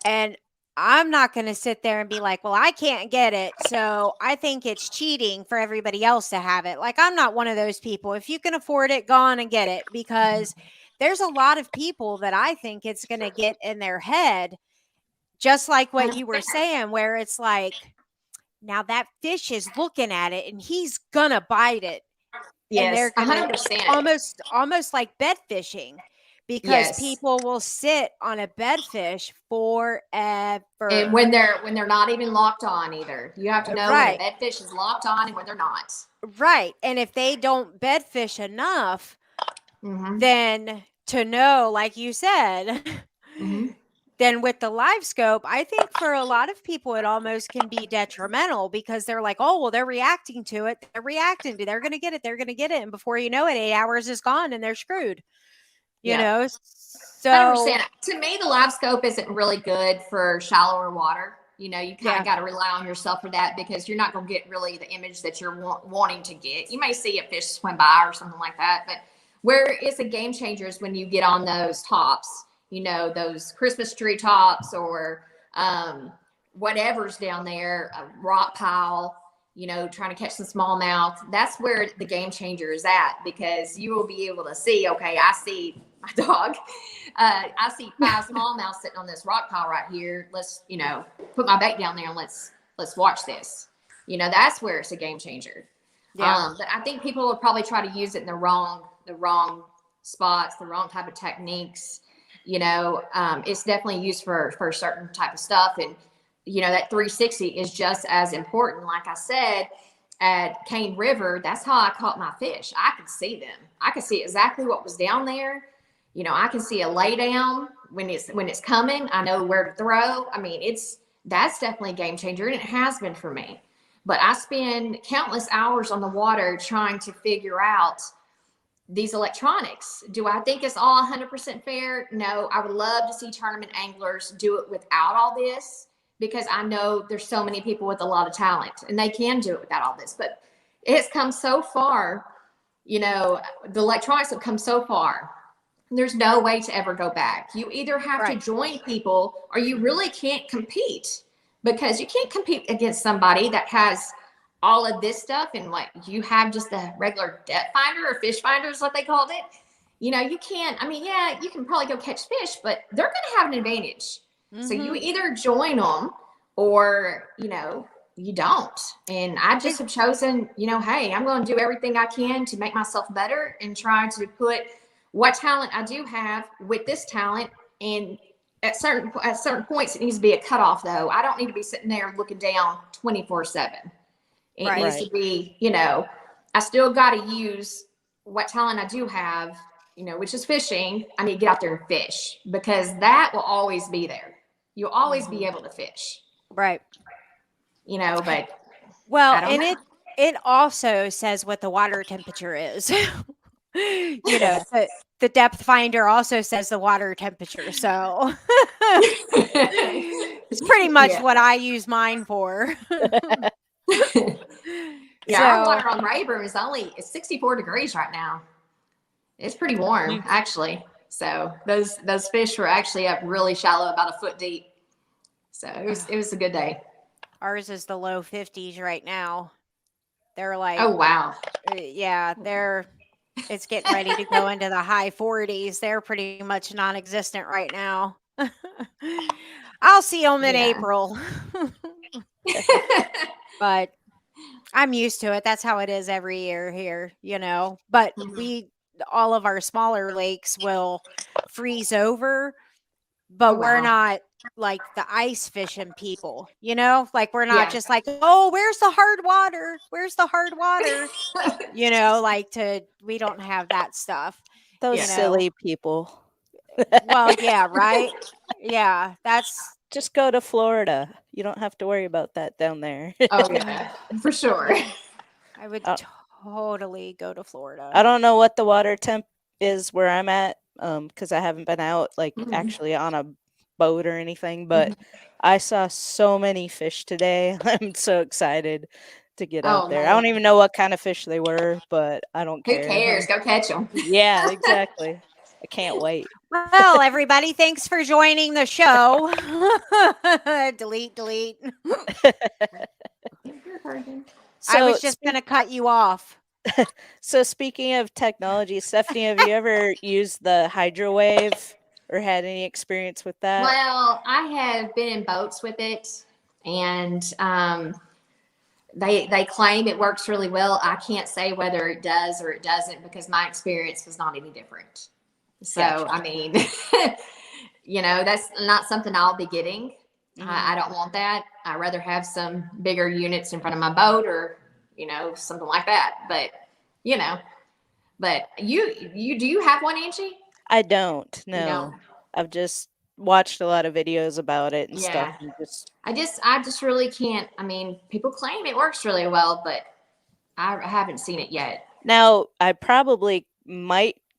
And I'm not going to sit there and be like, well, I can't get it, so I think it's cheating for everybody else to have it. Like, I'm not one of those people. If you can afford it, go on and get it, because there's a lot of people that I think it's going to get in their head, just like what you were saying, where it's like, now that fish is looking at it and he's going to bite it. Yes, and they're going to almost like bed fishing. because Yes. people will sit on a bedfish And forever. when they're not even locked on either. You have to know when a Right, bedfish is locked on and when they're not. right. And if they don't bedfish enough, Mm-hmm. then to know, like you said, Mm-hmm. then with the live scope, I think for a lot of people, it almost can be detrimental because they're like, oh, well, they're reacting to it. They're going to get it. They're going to get it. And before you know it, 8 hours is gone and they're screwed, you Yeah. know? 100%. So, To me, the live scope isn't really good for shallower water. You know, you kind yeah, of got to rely on yourself for that because you're not going to get really the image that you're wanting to get. You may see a fish swim by or something like that, but where it's a game changer is when you get on those tops, you know, those Christmas tree tops or whatever's down there, a rock pile, you know, trying to catch some smallmouth. That's where the game changer is at because you will be able to see, okay, I see my dog. I see 5 smallmouth sitting on this rock pile right here. Let's, you know, put my bait down there and let's watch this. You know, that's where it's a game changer. yeah, But I think people will probably try to use it in the wrong spots, the wrong type of techniques. You know, it's definitely used for a certain type of stuff. And, you know, that 360 is just as important. Like I said, at Cane River, that's how I caught my fish. I could see them. I could see exactly what was down there. You know, I can see a lay down when it's coming. I know where to throw. I mean, that's definitely a game changer, and it has been for me. But I spend countless hours on the water trying to figure out these electronics. Do I think it's all 100% fair? No. I would love to see tournament anglers do it without all this because I know there's so many people with a lot of talent and they can do it without all this. But it's come so far. You know, the electronics have come so far. There's no way to ever go back. You either have to right. join people or you really can't compete because you can't compete against somebody that has all of this stuff and like you have just the regular depth finder or fish finder is what they called it. You know, you can't, I mean, yeah, you can probably go catch fish, but they're going to have an advantage. So you either join them or, you know, you don't. And I just have chosen, you know, hey, I'm going to do everything I can to make myself better and try to put what talent I do have with this talent. And at certain points, it needs to be a cutoff though. I don't need to be sitting there looking down 24/7. It Right. needs to be, you know, I still got to use what talent I do have, you know, which is fishing. I need to get out there and fish because that will always be there. You'll always be able to fish, Right. you know, but Well, I don't and know. it also says what the water temperature is. You know, the depth finder also says the water temperature. So it's pretty much Yeah. what I use mine for. Yeah, our So, water on Rayburn it's 64 degrees right now. It's pretty warm, actually. So those fish were actually up really shallow, about a foot deep. So it was a good day. ours is the low 50s right now. They're like, Oh wow. yeah, it's getting ready to go into the high 40s. They're pretty much non-existent right now. I'll see them in Yeah. April. But I'm used to it. That's how it is every year here, you know. But all of our smaller lakes will freeze over, Oh but we're wow. not like the ice fishing people, you know? Like we're not Yeah. just like, "Oh, where's the hard water? Where's the hard water?" You know, we don't have that stuff, Those you know. silly people. Well, yeah, right? Yeah, that's Just go to Florida. You don't have to worry about that down there. Oh yeah, for sure. I would Uh, totally go to Florida. I don't know what the water temp is where I'm at, because I haven't been out like actually on a boat or anything, but I saw so many fish today. I'm so excited to get out Oh there. I don't man. even know what kind of fish they were, but I don't Who care. cares? Go catch them. Yeah, exactly. I can't wait. Well, everybody, thanks for joining the show. Delete. I So was just going to cut you off. So speaking of technology, Stephanie, have you ever used the hydrowave or had any experience with that? Well, I have been in boats with it, and they claim it works really well. I can't say whether it does or it doesn't because my experience was not any different. So, Gotcha. I mean, that's not something I'll be getting. I don't want that. I'd rather have some bigger units in front of my boat or, something like that. But, but you do you have one, Angie? I don't. You don't? No, I've just watched a lot of videos about it and stuff, Yeah. and just I just really can't. I mean, people claim it works really well, but I haven't seen it yet. now I probably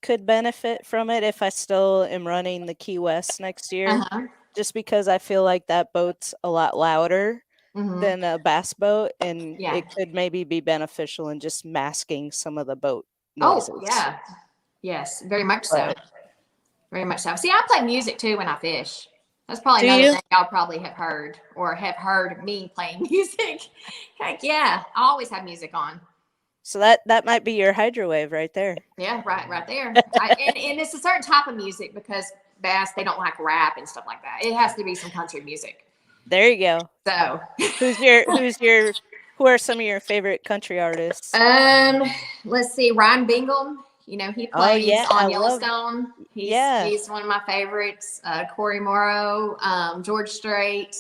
could benefit from it if I still am running the Key West next year, Uh-huh. just because I feel like that boat's a lot louder Mm-hmm. than a bass boat, and Yeah. it could maybe be beneficial in just masking some of the boat Oh, noises. yeah. Yes, very much so. But Very much so. See, I play music too when I fish. That's probably do another you? thing y'all probably have heard or have heard me playing music. Heck yeah. I always have music on. So that might be your hydrowave right there. Yeah, right there. And it's a certain type of music because bass, they don't like rap and stuff like that. It has to be some country music. There you go. So who are some of your favorite country artists? let's see, Ryan Bingham. He Oh plays yeah, on Yellowstone. yeah. He's one of my favorites. Corey Morrow, George Strait.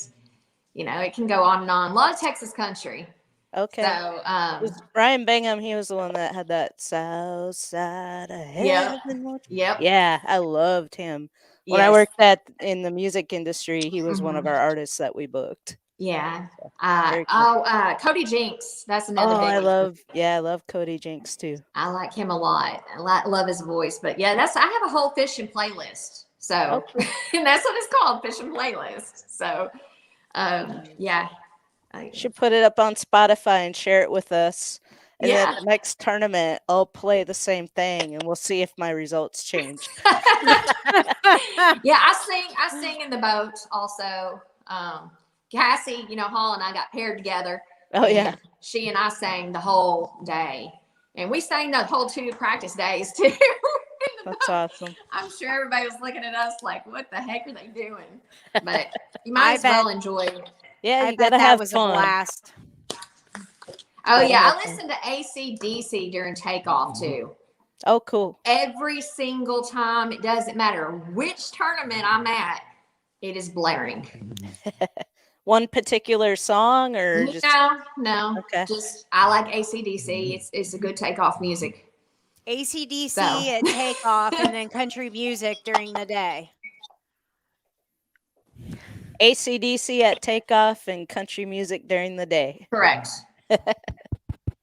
It can go on and on. A lot of Texas country. Okay. So, Was Ryan Bingham, he was the one that had that South Side of Yep. Heaven. Yep. Yeah, I loved him. When I Yes. worked in the music industry, he was one of our artists that we booked. Yeah. Very cool. Cody Jinks. That's another Oh, big one. I love Cody Jinks too. I like him a lot. Love his voice. But yeah, I have a whole fishing playlist. So, Okay. and that's what it's called, fishing playlist. So, yeah. Should put it up on Spotify and share it with us. And then Yeah. at the next tournament, I'll play the same thing and we'll see if my results change. Yeah, I sing in the boat also. Cassie, Hall and I got paired together. Oh yeah. She and I sang the whole day. And we sang the whole 2 practice days too. That's awesome. I'm sure everybody was looking at us like, what the heck are they doing? But you might as well enjoy it. Yeah, I you bet gotta that have was fun. a blast. Oh Gotta yeah, have I fun. listened to AC/DC during takeoff too. Oh, cool. Every single time, it doesn't matter which tournament I'm at, it is blaring. One particular song or just No. okay. Just I like AC/DC. It's a good takeoff music. AC/DC So. at takeoff and then country music during the day. AC/DC at takeoff and country music during the day. Correct.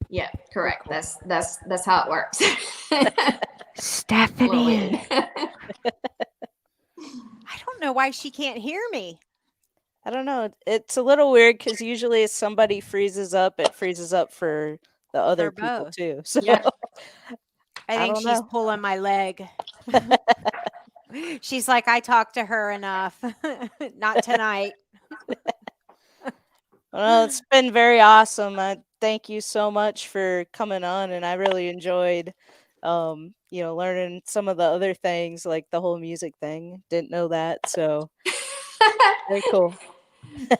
Yeah, correct. That's how it works. Stephanie. I don't know why she can't hear me. I don't know. It's a little weird because usually if somebody freezes up, it freezes up for the other people both. too. So Yeah. I think don't she's know. pulling my leg. She's like, I talked to her enough. Not tonight. Well, it's been very awesome. Thank you so much for coming on, and I really enjoyed, learning some of the other things, like the whole music thing. Didn't know that, so very cool.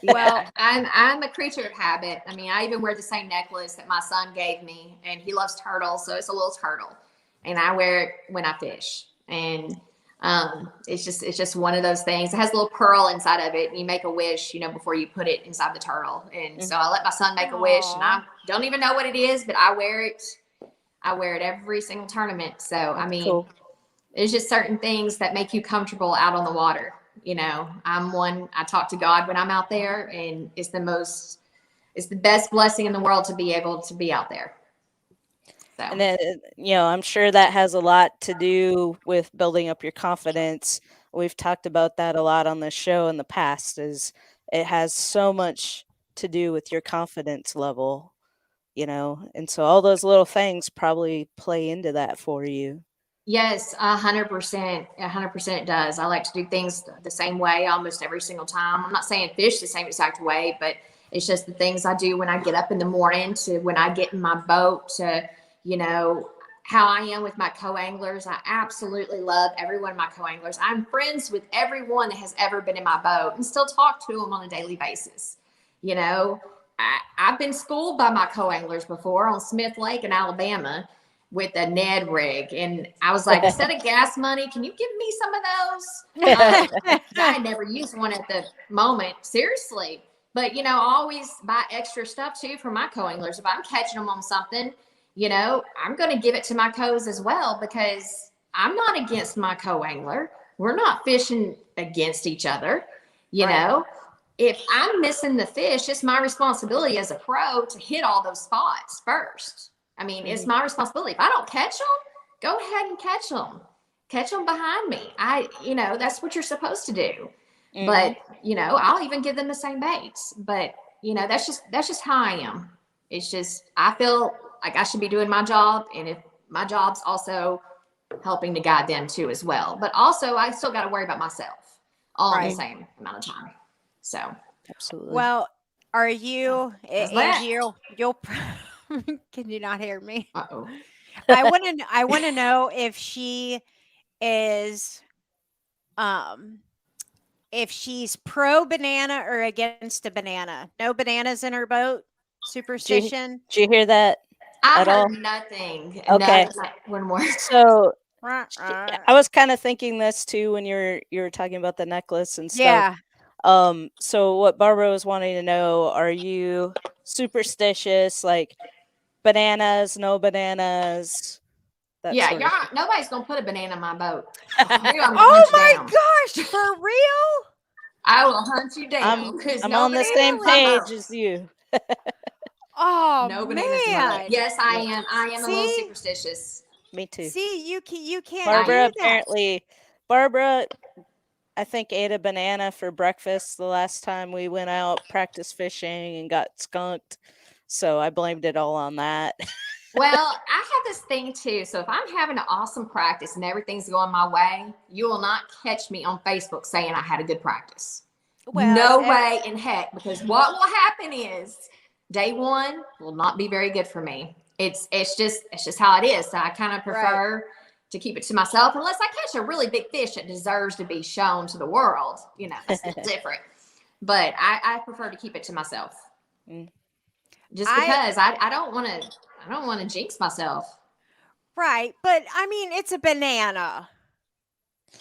Well, I'm a creature of habit. I mean, I even wear the same necklace that my son gave me, and he loves turtles, so it's a little turtle, and I wear it when I fish, and it's just one of those things. It has a little pearl inside of it, and you make a wish, before you put it inside the turtle. And so I let my son make a wish, and I don't even know what it is, but I wear it. I wear it every single tournament. So I mean, cool. There's just certain things that make you comfortable out on the water. I talk to God when I'm out there, and it's the best blessing in the world to be able to be out there. So. And then, I'm sure that has a lot to do with building up your confidence. We've talked about that a lot on the show in the past, is it has so much to do with your confidence level, and so all those little things probably play into that for you. Yes, 100%. 100% it does. I like to do things the same way almost every single time. I'm not saying fish the same exact way, but it's just the things I do when I get up in the morning to when I get in my boat to, how I am with my co-anglers. I absolutely love every one of my co-anglers. I'm friends with everyone that has ever been in my boat and still talk to them on a daily basis. I've been schooled by my co-anglers before on Smith Lake in Alabama. with a Ned rig. And I was like, instead of gas money, can you give me some of those? I had never used one at the moment, seriously. But, you know, I always buy extra stuff too for my co-anglers. If I'm catching them on something, you know, I'm going to give it to my co's as well, because I'm not against my co-angler. We're not fishing against each other. You know, if I'm missing the fish, it's my responsibility as a pro to hit all those spots first. I mean, it's my responsibility. If I don't catch them, go ahead and catch them. Catch them behind me. You know, that's what you're supposed to do. But, you know, I'll even give them the same baits. But, you know, that's just how I am. It's just, I feel like I should be doing my job. And if my job's also helping to guide them too as well. But also, I still got to worry about myself all in the same amount of time. So. Absolutely. Well, are you, Angie, you'll can you not hear me? Uh-oh. I want to know if she is, if she's pro banana or against a banana. No bananas in her boat. Superstition. Did you hear that? I at heard all? nothing. Okay. No, one more. So I was kind of thinking this too when you were talking about the necklace and stuff. Yeah. So what Barbara was wanting to know, are you superstitious, like bananas, no bananas? Nobody's gonna put a banana in my boat. Oh my gosh, for real? I will hunt you down. I'm on the same page as you. Oh, no bananas in my boat. Yes, I am. I am a little See? superstitious. Me too. See, you can't. Barbara, I think ate a banana for breakfast the last time we went out practice fishing and got skunked. So I blamed it all on that. Well, I have this thing too. So if I'm having an awesome practice and everything's going my way, you will not catch me on Facebook saying I had a good practice. Well, no way in heck, because what will happen is day one will not be very good for me. It's just how it is. So I kind of prefer to keep it to myself, unless I catch a really big fish that deserves to be shown to the world. You know, it's different. But I prefer to keep it to myself. Just because I don't want to jinx myself. Right. But I mean, it's a banana.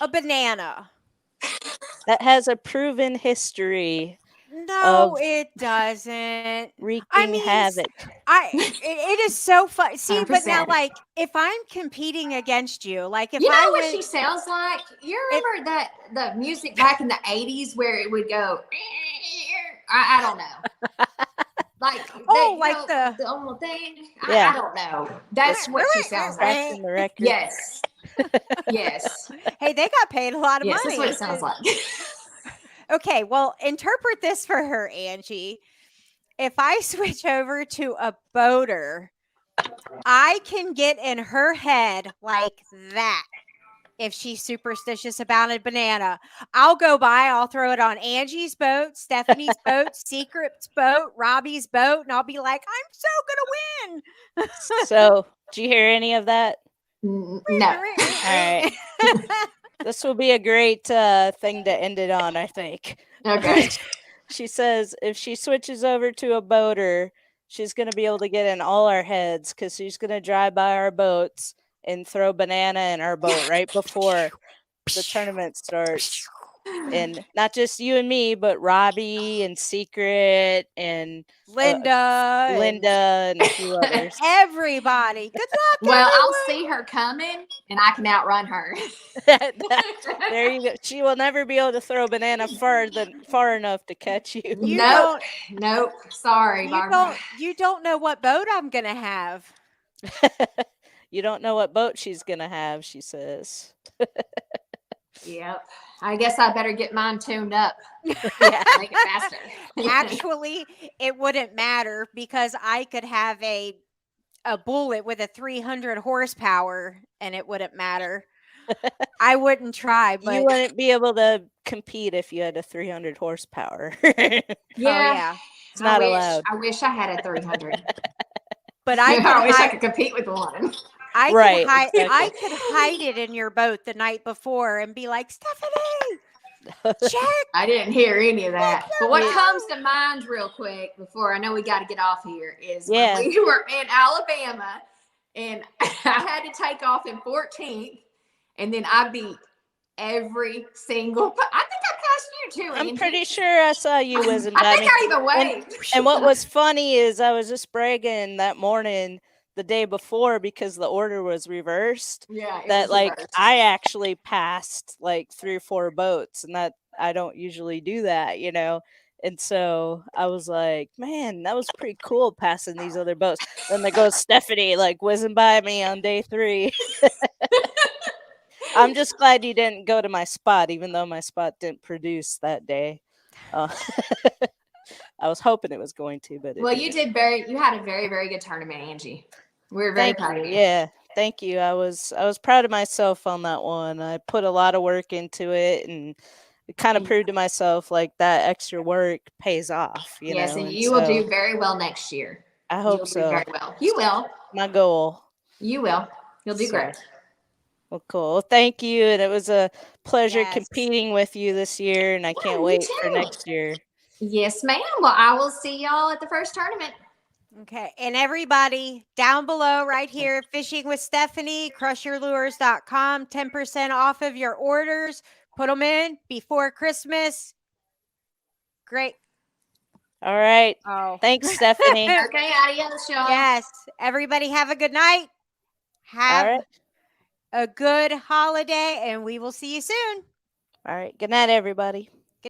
A banana. That has a proven history. No, it doesn't. Wreaking havoc. It is so fun. See, 100%. But now, like, if I'm competing against you, like, if you know I what she sounds like? You remember the music back in the 80s where it would go, I don't know. Like, the only thing. I don't know. That's what she sounds like. The record. Yes. Yes. Hey, they got paid a lot of money. That's what it sounds like. Okay, well, interpret this for her, Angie. If I switch over to a boater, I can get in her head like that. If she's superstitious about a banana, I'll go by, I'll throw it on Angie's boat, Stephanie's boat, Secret's boat, Robbie's boat, and I'll be like, I'm so gonna win. So, do you hear any of that? No. All right. This will be a great thing to end it on, I think. Okay. She says if she switches over to a boater, she's going to be able to get in all our heads because she's going to drive by our boats and throw banana in our boat right before the tournament starts. And not just you and me, but Robbie and Secret and Linda and a few others. Everybody. Good luck. Well, everyone. I'll see her coming and I can outrun her. There you go. She will never be able to throw a banana far enough to catch you. Nope. Sorry, Barbara. You don't know what boat I'm going to have. You don't know what boat she's going to have, she says. Yep. I guess I better get mine tuned up. Yeah. Make it faster. Actually, it wouldn't matter because I could have a bullet with a 300 horsepower and it wouldn't matter. I wouldn't try, but you wouldn't be able to compete if you had a 300 horsepower. Yeah. It's not allowed. I wish I had a 300. But I wish I could compete with one. I could hide it in your boat the night before and be like, Stephanie, check. I didn't hear any of that. But what comes to mind real quick before I know we got to get off here is when we were in Alabama And I had to take off in 14th, and then I beat every single. I think I passed you too, Angie. I'm pretty sure I saw you whizzing by I think me. I even waved. And what was funny is I was just bragging that morning, the day before, because the order was reversed. Yeah, it That was like reversed. I actually passed like 3 or 4 boats, and that I don't usually do that, you know. And so I was like, man, that was pretty cool passing these other boats. Then there goes Stephanie like whizzing by me on day 3. I'm just glad you didn't go to my spot, even though my spot didn't produce that day. I was hoping it was going to, but Well, you didn't. did you had a very, very good tournament, Angie. We're very proud of you. Yeah, thank you. I was proud of myself on that one. I put a lot of work into it, and it kind of proved to myself like that extra work pays off, you Yes, know. and And you will do so very well next year. I hope You'll do so. very well. You will. My goal. You will. You'll do So, great. well, cool. Well, thank you, and it was a pleasure Yes. competing with you this year, and I can't me wait for too. next year. Yes, ma'am. Well, I will see y'all at the first tournament. Okay. And everybody down below right here, Fishing with Stephanie, crushyourlures.com, 10% off of your orders. Put them in before Christmas. Great. All right. Oh. Thanks, Stephanie. Okay, adios, y'all. Yes. Everybody have a good night. All Have right. a good holiday, and we will see you soon. All right. Good night, everybody.